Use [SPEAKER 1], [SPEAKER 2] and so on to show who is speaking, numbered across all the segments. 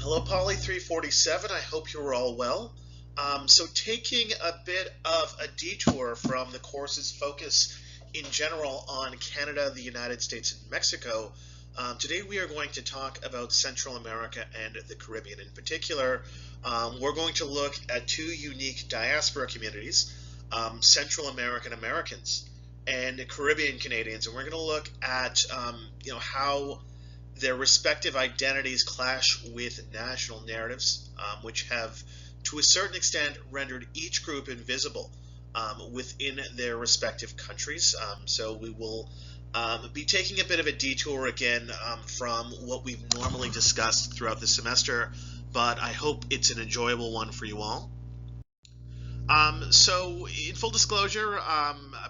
[SPEAKER 1] Hello, Poly 347. I hope you're all well. So taking a bit of a detour from the course's focus in general on Canada, the United States, and Mexico, today we are going to talk about Central America and the Caribbean. In particular, we're going to look at two unique diaspora communities, Central American Americans and Caribbean Canadians, and we're going to look at how their respective identities clash with national narratives, which have, to a certain extent, rendered each group invisible within their respective countries. So we will be taking a bit of a detour again from what we've normally discussed throughout the semester, but I hope it's an enjoyable one for you all. So in full disclosure,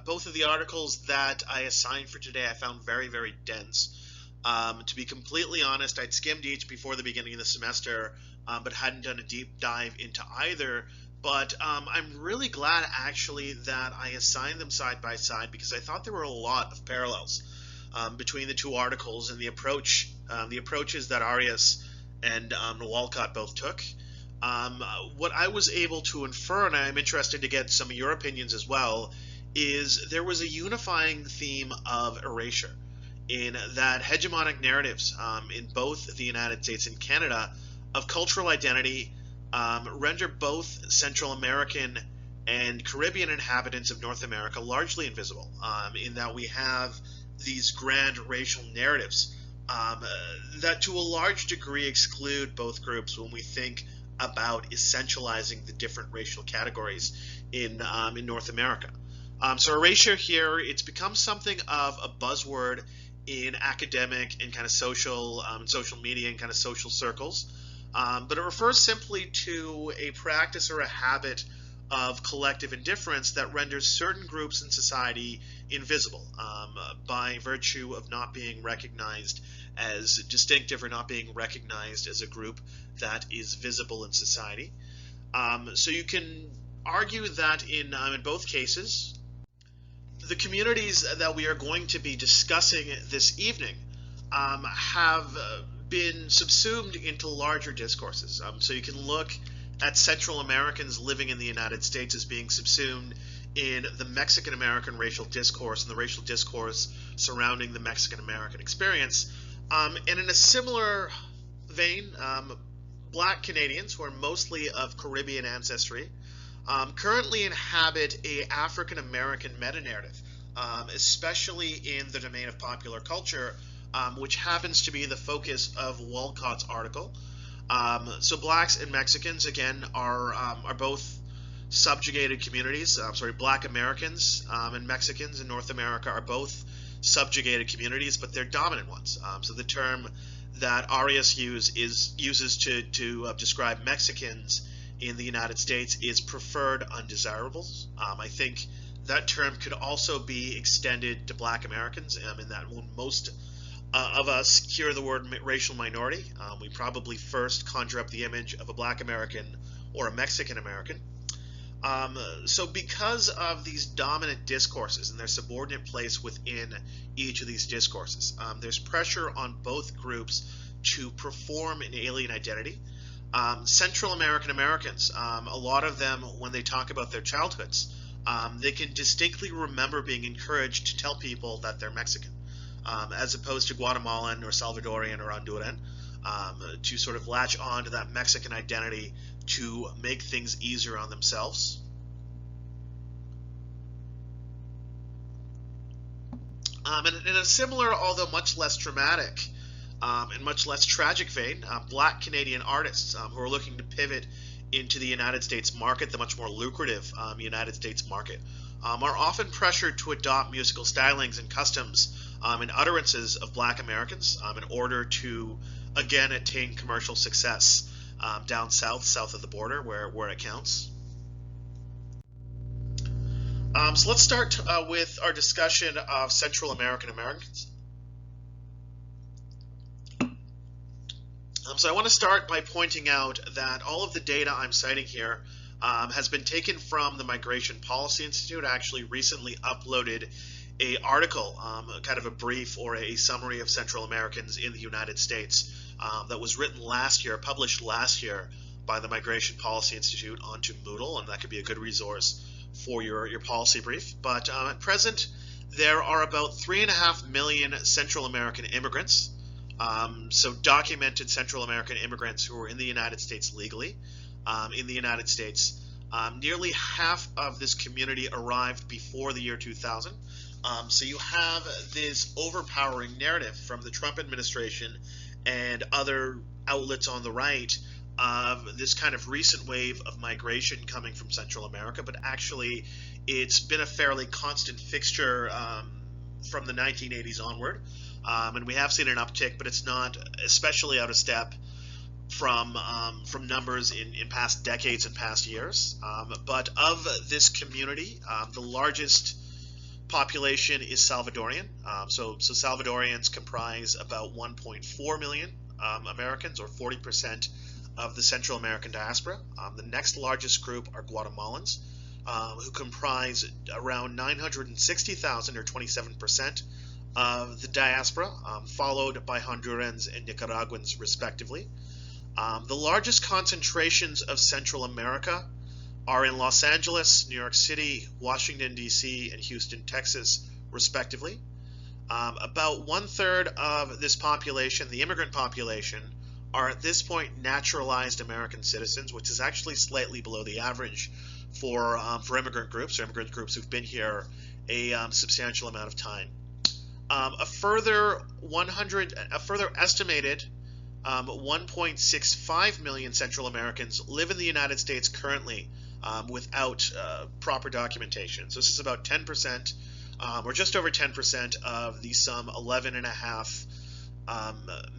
[SPEAKER 1] both of the articles that I assigned for today I found very, very dense. To be completely honest, I'd skimmed each before the beginning of the semester, but hadn't done a deep dive into either. But I'm really glad, actually, that I assigned them side by side, because I thought there were a lot of parallels between the two articles and the approaches that Arias and Walcott both took. What I was able to infer, and I'm interested to get some of your opinions as well, is there was a unifying theme of erasure, in that hegemonic narratives in both the United States and Canada of cultural identity render both Central American and Caribbean inhabitants of North America largely invisible, in that we have these grand racial narratives that to a large degree exclude both groups when we think about essentializing the different racial categories in North America. So erasure here, it's become something of a buzzword in academic and kind of social media and kind of social circles, but it refers simply to a practice or a habit of collective indifference that renders certain groups in society invisible by virtue of not being recognized as distinctive or not being recognized as a group that is visible in society. So you can argue that in both cases, the communities that we are going to be discussing this evening have been subsumed into larger discourses. So you can look at Central Americans living in the United States as being subsumed in the Mexican American racial discourse and the racial discourse surrounding the Mexican American experience. And in a similar vein, Black Canadians, who are mostly of Caribbean ancestry, currently inhabit a African American meta-narrative, especially in the domain of popular culture, which happens to be the focus of Walcott's article. So Blacks and Mexicans, again, are both subjugated communities. Black Americans and Mexicans in North America are both subjugated communities, but they're dominant ones. So the term that Arias uses to describe Mexicans in the United States is preferred undesirables. I think that term could also be extended to Black Americans, in that when most of us hear the word racial minority, we probably first conjure up the image of a Black American or a Mexican American. So because of these dominant discourses and their subordinate place within each of these discourses, there's pressure on both groups to perform an alien identity. Central American Americans, a lot of them, when they talk about their childhoods, they can distinctly remember being encouraged to tell people that they're Mexican, as opposed to Guatemalan or Salvadorian or Honduran, to sort of latch on to that Mexican identity to make things easier on themselves. And in a similar, although much less dramatic and much less tragic vein, Black Canadian artists who are looking to pivot into the United States market, the much more lucrative United States market, are often pressured to adopt musical stylings and customs and utterances of Black Americans in order to, again, attain commercial success down south of the border where it counts. So let's start with our discussion of Central American Americans. So I want to start by pointing out that all of the data I'm citing here has been taken from the Migration Policy Institute. I actually recently uploaded a article, kind of a brief or a summary of Central Americans in the United States that was written last year, published last year by the Migration Policy Institute onto Moodle, and that could be a good resource for your policy brief. But at present, there are about 3.5 million Central American immigrants, so documented Central American immigrants who are in the United States legally. In the United States, nearly half of this community arrived before the year 2000. So you have this overpowering narrative from the Trump administration and other outlets on the right of this kind of recent wave of migration coming from Central America, but actually it's been a fairly constant fixture from the 1980s onward, and we have seen an uptick, but it's not especially out of step from numbers in past decades and past years. But of this community, the largest population is Salvadorian. So Salvadorians comprise about 1.4 million Americans, or 40% of the Central American diaspora. The next largest group are Guatemalans, who comprise around 960,000, or 27% of the diaspora, followed by Hondurans and Nicaraguans respectively. The largest concentrations of Central America are in Los Angeles, New York City, Washington, D.C., and Houston, Texas, respectively. About 1/3 of this population, the immigrant population, are at this point naturalized American citizens, which is actually slightly below the average for immigrant groups, or immigrant groups who've been here a substantial amount of time. A further estimated 1.65 million Central Americans live in the United States currently without proper documentation. So this is about 10%, or just over 10% of the some 11.5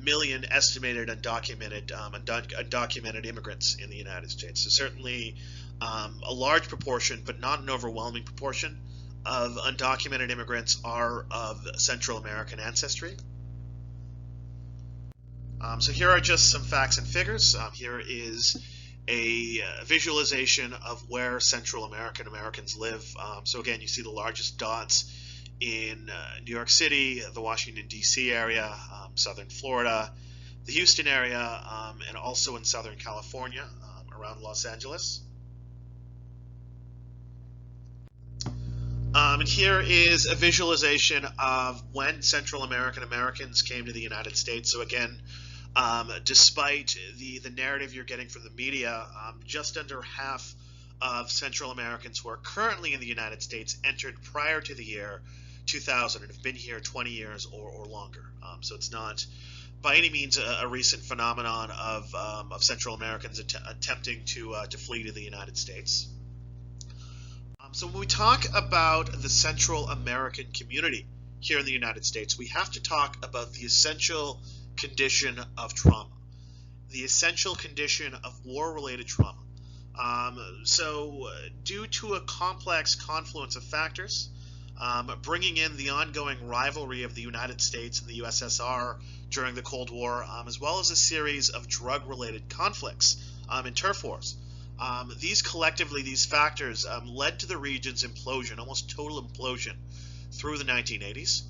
[SPEAKER 1] million estimated undocumented immigrants in the United States. So certainly a large proportion, but not an overwhelming proportion, of undocumented immigrants are of Central American ancestry. So here are just some facts and figures. Here is a visualization of where Central American Americans live. So again, you see the largest dots in New York City, the Washington, D.C. area, southern Florida, the Houston area, and also in Southern California, around Los Angeles. And here is a visualization of when Central American Americans came to the United States. So again, despite the narrative you're getting from the media, just under half of Central Americans who are currently in the United States entered prior to the year 2000 and have been here 20 years or longer. So it's not by any means a recent phenomenon of Central Americans attempting to flee to the United States. So when we talk about the Central American community here in the United States, we have to talk about the essential condition of trauma, the essential condition of war-related trauma. So due to a complex confluence of factors, bringing in the ongoing rivalry of the United States and the USSR during the Cold War, as well as a series of drug-related conflicts in turf wars, these factors led to the region's implosion, almost total implosion, through the 1980s.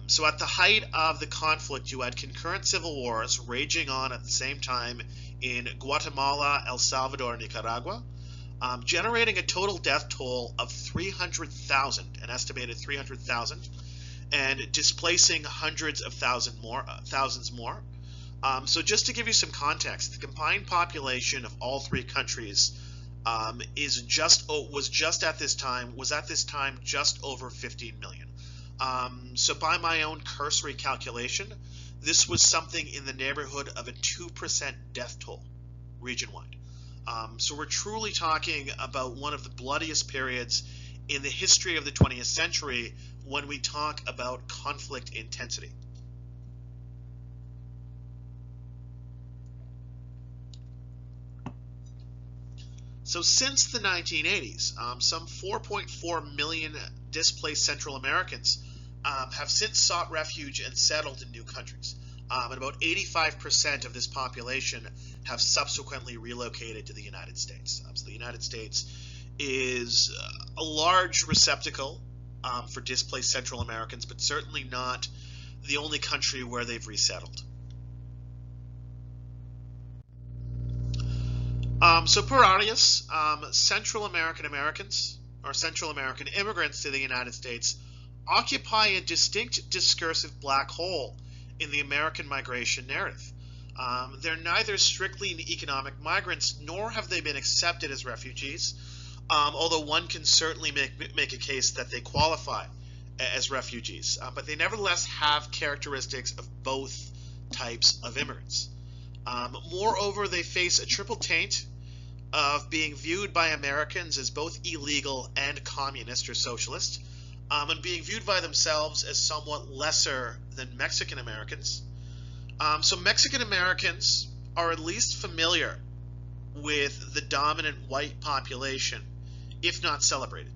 [SPEAKER 1] So at the height of the conflict, you had concurrent civil wars raging on at the same time in Guatemala, El Salvador, and Nicaragua, generating a total death toll of 300,000, an estimated 300,000, and displacing hundreds of thousands more. So just to give you some context, the combined population of all three countries was at this time just over 15 million. So by my own cursory calculation, this was something in the neighborhood of a 2% death toll region-wide. So we're truly talking about one of the bloodiest periods in the history of the 20th century when we talk about conflict intensity. So since the 1980s, some 4.4 million displaced Central Americans have since sought refuge and settled in new countries. And about 85% of this population have subsequently relocated to the United States. So the United States is a large receptacle for displaced Central Americans, but certainly not the only country where they've resettled. So per Arias, Central American Americans, or Central American immigrants to the United States, occupy a distinct discursive black hole in the American migration narrative. They're neither strictly economic migrants, nor have they been accepted as refugees, although one can certainly make a case that they qualify as refugees. But they nevertheless have characteristics of both types of immigrants. Moreover, they face a triple taint of being viewed by Americans as both illegal and communist or socialist, and being viewed by themselves as somewhat lesser than Mexican Americans. So Mexican Americans are at least familiar with the dominant white population, if not celebrated.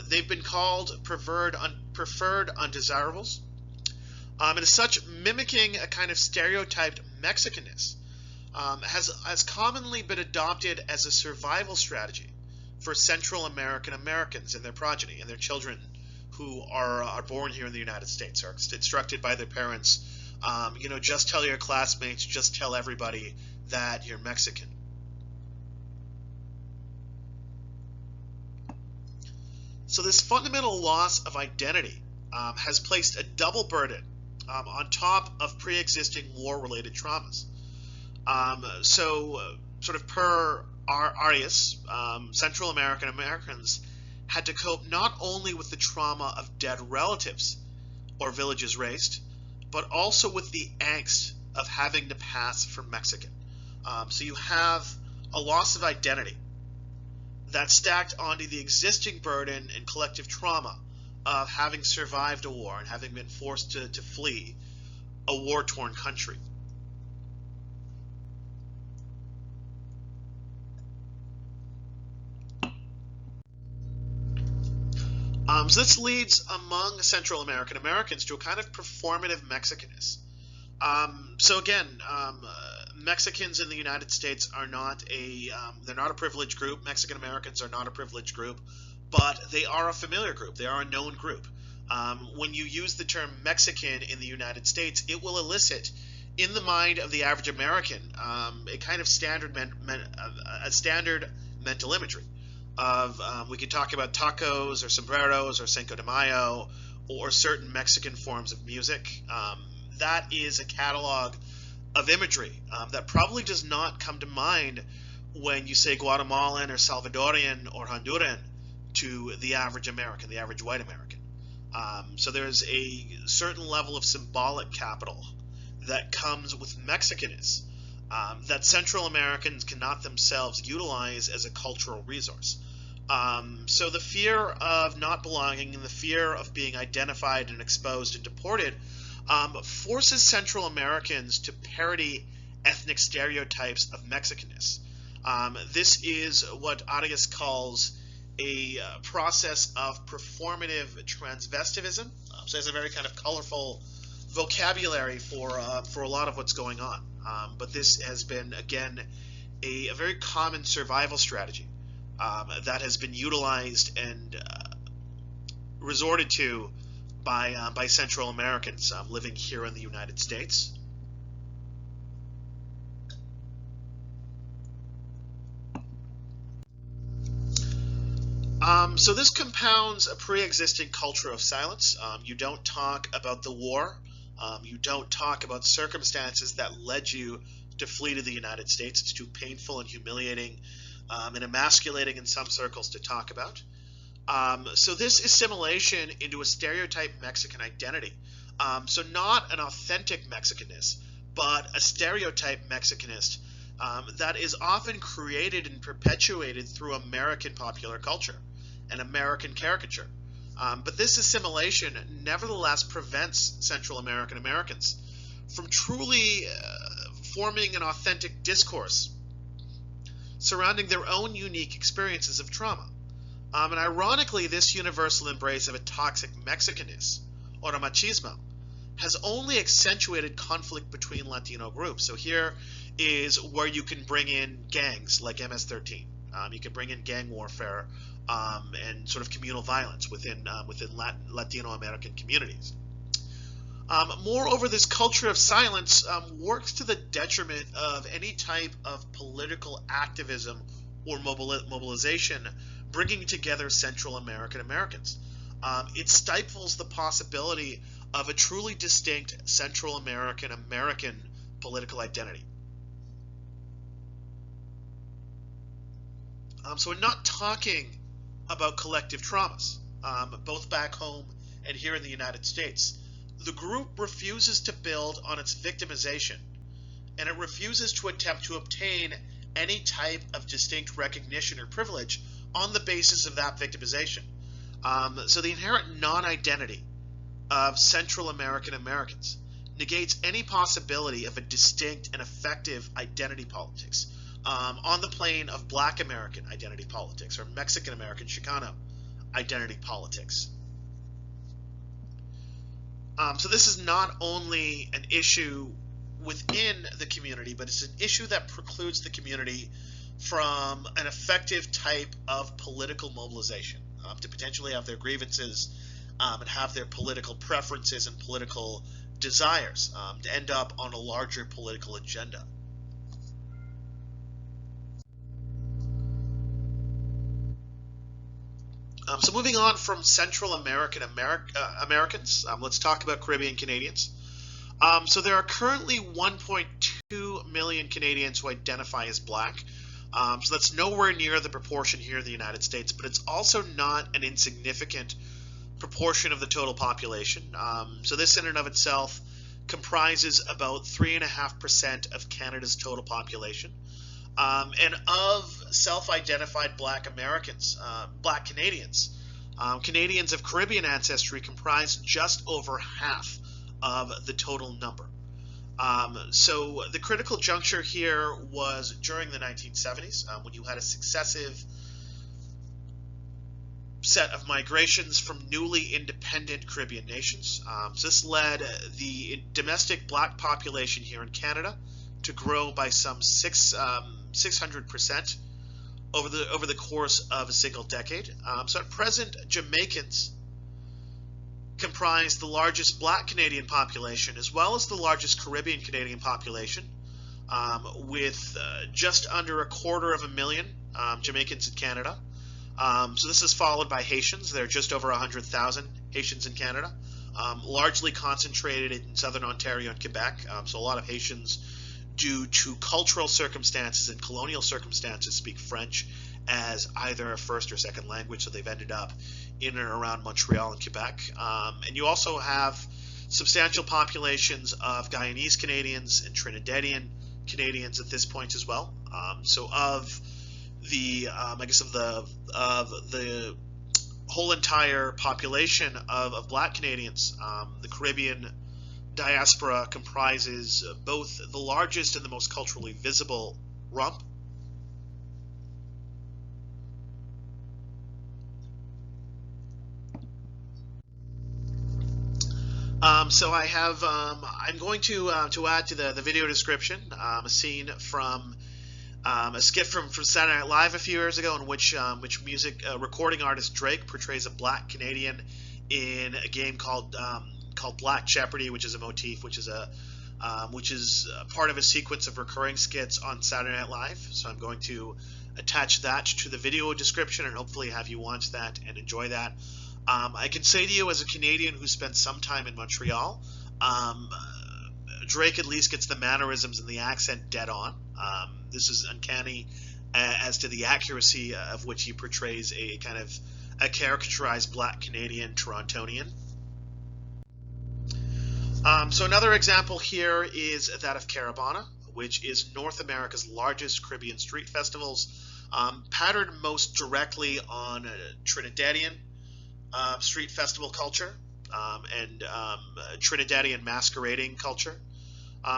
[SPEAKER 1] They've been called preferred undesirables, and as such, mimicking a kind of stereotyped Mexicanness has commonly been adopted as a survival strategy for Central American Americans and their progeny and their children who are born here in the United States, are instructed by their parents, just tell your classmates, just tell everybody that you're Mexican. So this fundamental loss of identity has placed a double burden on top of pre-existing war-related traumas. Sort of per Arias, Central American Americans had to cope not only with the trauma of dead relatives or villages razed, but also with the angst of having to pass for Mexican. So you have a loss of identity that's stacked onto the existing burden and collective trauma of having survived a war and having been forced to flee a war-torn country. So this leads among Central American Americans to a kind of performative Mexicanness. So again, Mexicans in the United States are they're not a privileged group. Mexican Americans are not a privileged group, but they are a familiar group. They are a known group. When you use the term Mexican in the United States, it will elicit in the mind of the average American a kind of standard mental imagery of we could talk about tacos or sombreros or Cinco de Mayo or certain Mexican forms of music. That is a catalog of imagery that probably does not come to mind when you say Guatemalan or Salvadorian or Honduran to the average American, the average white American. So there's a certain level of symbolic capital that comes with Mexicanness that Central Americans cannot themselves utilize as a cultural resource. So the fear of not belonging and the fear of being identified and exposed and deported forces Central Americans to parody ethnic stereotypes of Mexicanness. This is what Arias calls a process of performative transvestivism. So it's a very kind of colorful vocabulary for a lot of what's going on. But this has been, again, a very common survival strategy that has been utilized and resorted to by Central Americans living here in the United States. So this compounds a pre-existing culture of silence. You don't talk about the war. You don't talk about circumstances that led you to flee to the United States. It's too painful and humiliating and emasculating in some circles to talk about. So this assimilation into a stereotyped Mexican identity. So not an authentic Mexicanness, but a stereotyped Mexicanist that is often created and perpetuated through American popular culture and American caricature. But this assimilation nevertheless prevents Central American Americans from truly forming an authentic discourse surrounding their own unique experiences of trauma. And ironically, this universal embrace of a toxic Mexicanness, or a machismo, has only accentuated conflict between Latino groups. So here is where you can bring in gangs like MS-13. You can bring in gang warfare and sort of communal violence within Latino American communities. Moreover, this culture of silence works to the detriment of any type of political activism or mobilization bringing together Central American Americans. It stifles the possibility of a truly distinct Central American political identity. So we're not talking about collective traumas, both back home and here in the United States. The group refuses to build on its victimization, and it refuses to attempt to obtain any type of distinct recognition or privilege on the basis of that victimization. So the inherent non-identity of Central American Americans negates any possibility of a distinct and effective identity politics on the plane of Black American identity politics or Mexican American Chicano identity politics. So this is not only an issue within the community, but it's an issue that precludes the community from an effective type of political mobilization to potentially have their grievances and have their political preferences and political desires to end up on a larger political agenda. So moving on from Central Americans, let's talk about Caribbean Canadians. So there are currently 1.2 million Canadians who identify as Black. So that's nowhere near the proportion here in the United States, but it's also not an insignificant proportion of the total population. So this in and of itself comprises about 3.5% of Canada's total population. And of self-identified Black Americans, Black Canadians, Canadians of Caribbean ancestry comprise just over half of the total number. So the critical juncture here was during the 1970s when you had a successive set of migrations from newly independent Caribbean nations. So this led the domestic Black population here in Canada to grow by some 600% over the course of a single decade. So at present, Jamaicans comprise the largest Black Canadian population as well as the largest Caribbean Canadian population, with just under 250,000 Jamaicans in Canada. So this is followed by Haitians. There are just over 100,000 Haitians in Canada, largely concentrated in southern Ontario and Quebec. So a lot of Haitians, due to cultural circumstances and colonial circumstances, speak French as either a first or second language, so they've ended up in and around Montreal and Quebec. And you also have substantial populations of Guyanese Canadians and Trinidadian Canadians at this point as well. So of the of the whole entire population of Black Canadians, the Caribbean diaspora comprises both the largest and the most culturally visible rump. So I have I'm going to add to the video description a scene from a skit from Saturday Night Live a few years ago, in which music recording artist Drake portrays a Black Canadian in a game called Black Jeopardy, which is a motif, which is part of a sequence of recurring skits on Saturday Night Live. So I'm going to attach that to the video description and hopefully have you watch that and enjoy that. I can say to you, as a Canadian who spent some time in Montreal, Drake at least gets the mannerisms and the accent dead on. This is uncanny as to the accuracy of which he portrays a kind of a caricaturized Black Canadian Torontonian. So another example here is that of Caravana, which is North America's largest Caribbean street festivals, patterned most directly on Trinidadian street festival culture and Trinidadian masquerading culture.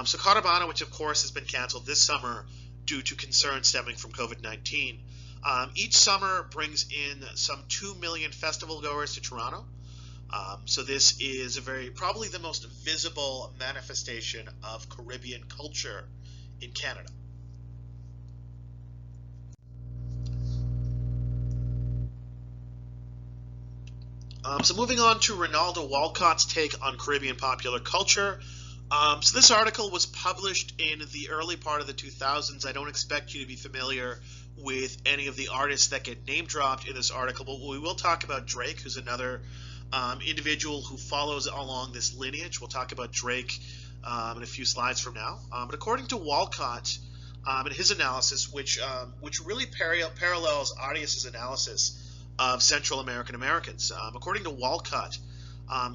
[SPEAKER 1] So Caravana, which of course has been canceled this summer due to concerns stemming from COVID-19, each summer brings in some 2 million festival goers to Toronto. So this is probably the most visible manifestation of Caribbean culture in Canada. So moving on to Ronaldo Walcott's take on Caribbean popular culture. So this article was published in the early part of the 2000s. I don't expect you to be familiar with any of the artists that get name dropped in this article, but we will talk about Drake, who's another individual who follows along this lineage. We'll talk about Drake in a few slides from now. But according to Walcott, in his analysis, which really parallels Arias' analysis of Central American Americans, according to Walcott,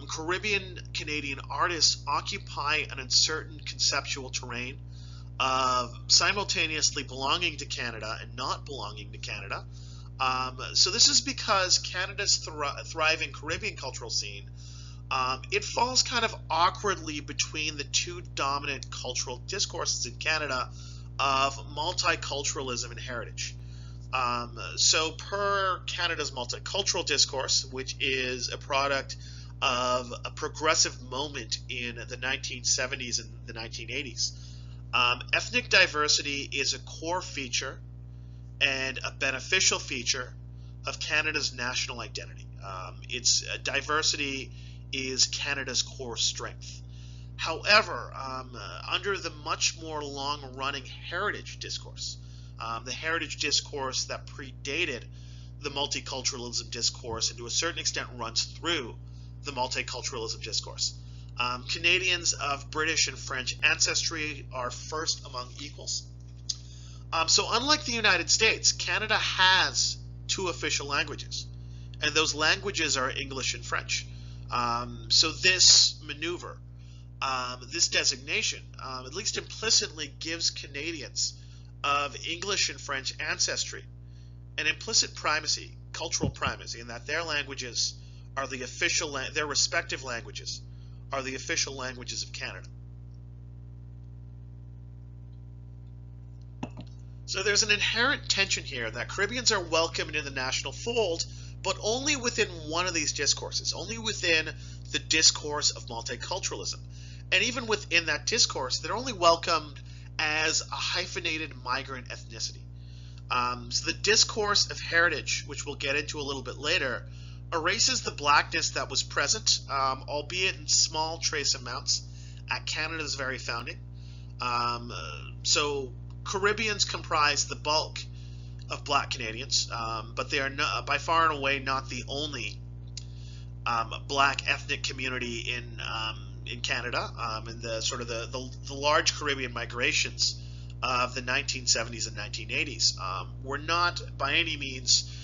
[SPEAKER 1] Caribbean Canadian artists occupy an uncertain conceptual terrain of simultaneously belonging to Canada and not belonging to Canada. So this is because Canada's thriving Caribbean cultural scene, it falls kind of awkwardly between the two dominant cultural discourses in Canada of multiculturalism and heritage. So per Canada's multicultural discourse, which is a product of a progressive moment in the 1970s and the 1980s, ethnic diversity is a core feature and a beneficial feature of Canada's national identity. Its diversity is Canada's core strength. However, under the much more long-running heritage discourse, the heritage discourse that predated the multiculturalism discourse and to a certain extent runs through the multiculturalism discourse, Canadians of British and French ancestry are first among equals. So unlike the United States, Canada has two official languages, and those languages are English and French. So this maneuver, this designation, at least implicitly gives Canadians of English and French ancestry an implicit primacy, cultural primacy, in that their languages are the official, their respective languages are the official languages of Canada. So there's an inherent tension here that Caribbeans are welcomed in the national fold, but only within one of these discourses, only within the discourse of multiculturalism. And even within that discourse, they're only welcomed as a hyphenated migrant ethnicity. So the discourse of heritage, which we'll get into a little bit later, erases the blackness that was present, albeit in small trace amounts, at Canada's very founding. So Caribbeans comprise the bulk of Black Canadians, but they are not, by far and away not the only Black ethnic community in Canada. In the sort of the large Caribbean migrations of the 1970s and 1980s were not by any means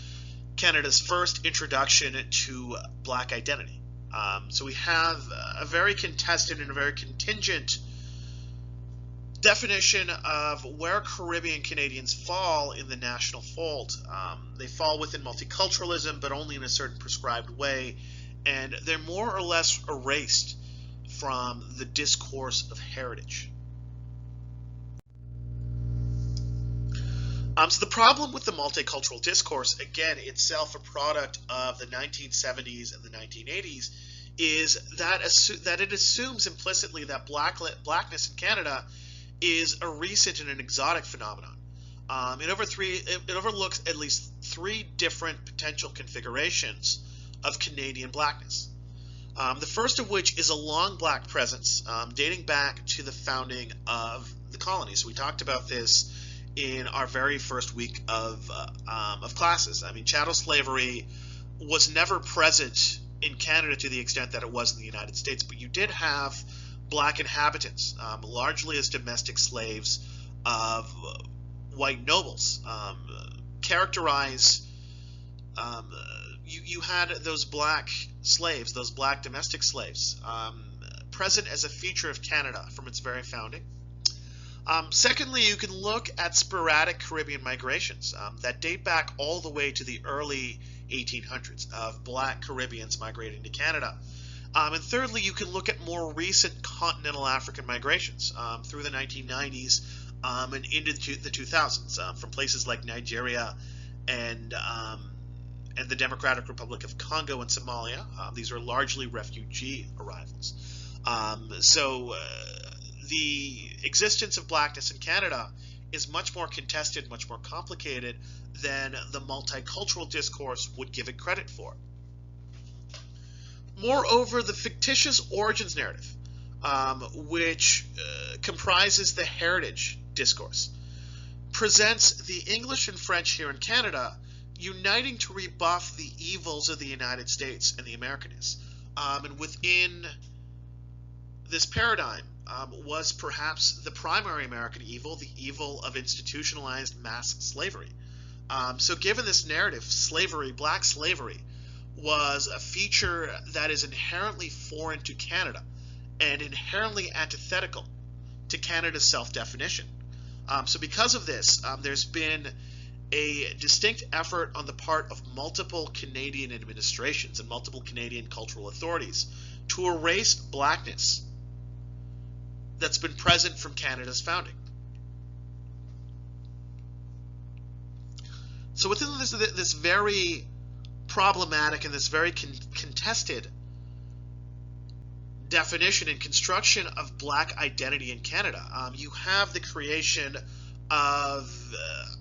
[SPEAKER 1] Canada's first introduction to Black identity. So we have a very contested and a very contingent definition of where Caribbean Canadians fall in the national fold. They fall within multiculturalism, but only in a certain prescribed way, and they're more or less erased from the discourse of heritage. So the problem with the multicultural discourse, again, itself a product of the 1970s and the 1980s, is that it assumes implicitly that blackness in Canada is a recent and an exotic phenomenon. It overlooks at least three different potential configurations of Canadian blackness. The first of which is a long Black presence dating back to the founding of the colonies. We talked about this in our very first week of classes. I mean, chattel slavery was never present in Canada to the extent that it was in the United States, but you did have Black inhabitants, largely as domestic slaves of white nobles. You had those Black slaves, those Black domestic slaves, present as a feature of Canada from its very founding. Secondly, you can look at sporadic Caribbean migrations that date back all the way to the early 1800s of Black Caribbeans migrating to Canada. And thirdly, you can look at more recent continental African migrations through the 1990s and into the 2000s from places like Nigeria and the Democratic Republic of Congo and Somalia. These are largely refugee arrivals. The existence of blackness in Canada is much more contested, much more complicated than the multicultural discourse would give it credit for. Moreover, the fictitious origins narrative, which comprises the heritage discourse, presents the English and French here in Canada uniting to rebuff the evils of the United States and the Americanists. And within this paradigm was perhaps the primary American evil, the evil of institutionalized mass slavery. So given this narrative, slavery, black slavery, was a feature that is inherently foreign to Canada and inherently antithetical to Canada's self-definition. So because of this, there's been a distinct effort on the part of multiple Canadian administrations and multiple Canadian cultural authorities to erase blackness that's been present from Canada's founding. So within this very problematic and this very contested definition and construction of black identity in Canada, you have the creation of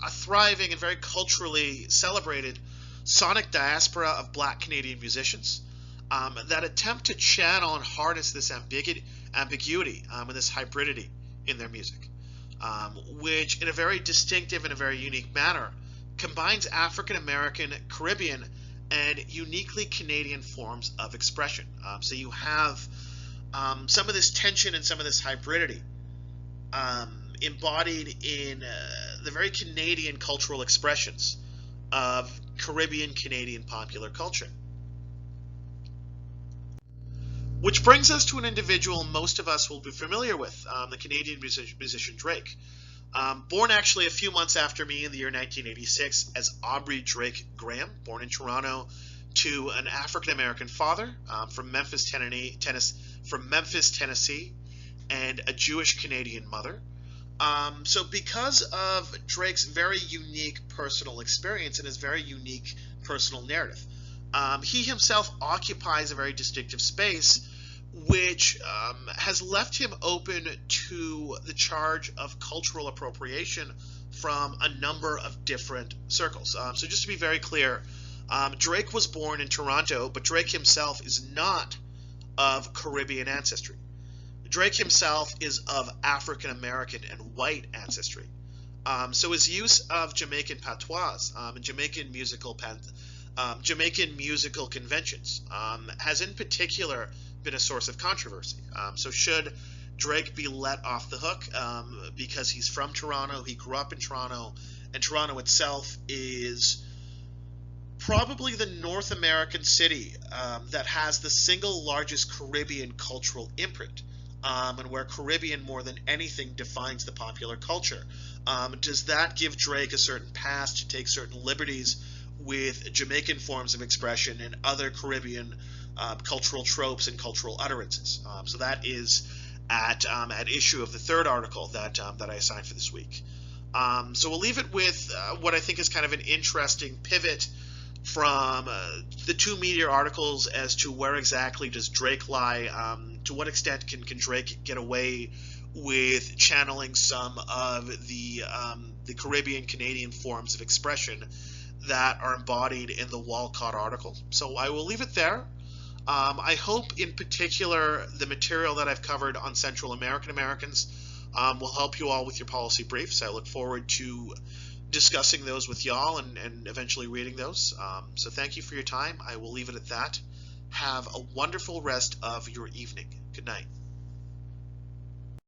[SPEAKER 1] a thriving and very culturally celebrated sonic diaspora of black Canadian musicians that attempt to channel and harness this ambiguity and this hybridity in their music, which in a very distinctive and a very unique manner combines African American, Caribbean, and uniquely Canadian forms of expression. So you have some of this tension and some of this hybridity embodied in the very Canadian cultural expressions of Caribbean Canadian popular culture. Which brings us to an individual most of us will be familiar with, the Canadian musician Drake. Born actually a few months after me in the year 1986 as Aubrey Drake Graham, born in Toronto to an African-American father from Memphis, Tennessee, and a Jewish Canadian mother. So because of Drake's very unique personal experience and his very unique personal narrative, he himself occupies a very distinctive space which has left him open to the charge of cultural appropriation from a number of different circles. So just to be very clear, Drake was born in Toronto, but Drake himself is not of Caribbean ancestry. Drake himself is of African American and white ancestry. So his use of Jamaican patois and Jamaican musical conventions has in particular been a source of controversy. So should Drake be let off the hook because he's from Toronto, he grew up in Toronto, and Toronto itself is probably the North American city that has the single largest Caribbean cultural imprint, and where Caribbean more than anything defines the popular culture. Does that give Drake a certain pass to take certain liberties with Jamaican forms of expression and other Caribbean cultural tropes and cultural utterances? So that is at issue of the third article that I assigned for this week. So we'll leave it with what I think is kind of an interesting pivot from the two media articles as to where exactly does Drake lie, to what extent can Drake get away with channeling some of the Caribbean Canadian forms of expression that are embodied in the Walcott article. So I will leave it there. I hope in particular the material that I've covered on Central American Americans will help you all with your policy briefs. I look forward to discussing those with y'all and eventually reading those. So thank you for your time. I will leave it at that. Have a wonderful rest of your evening. Good night.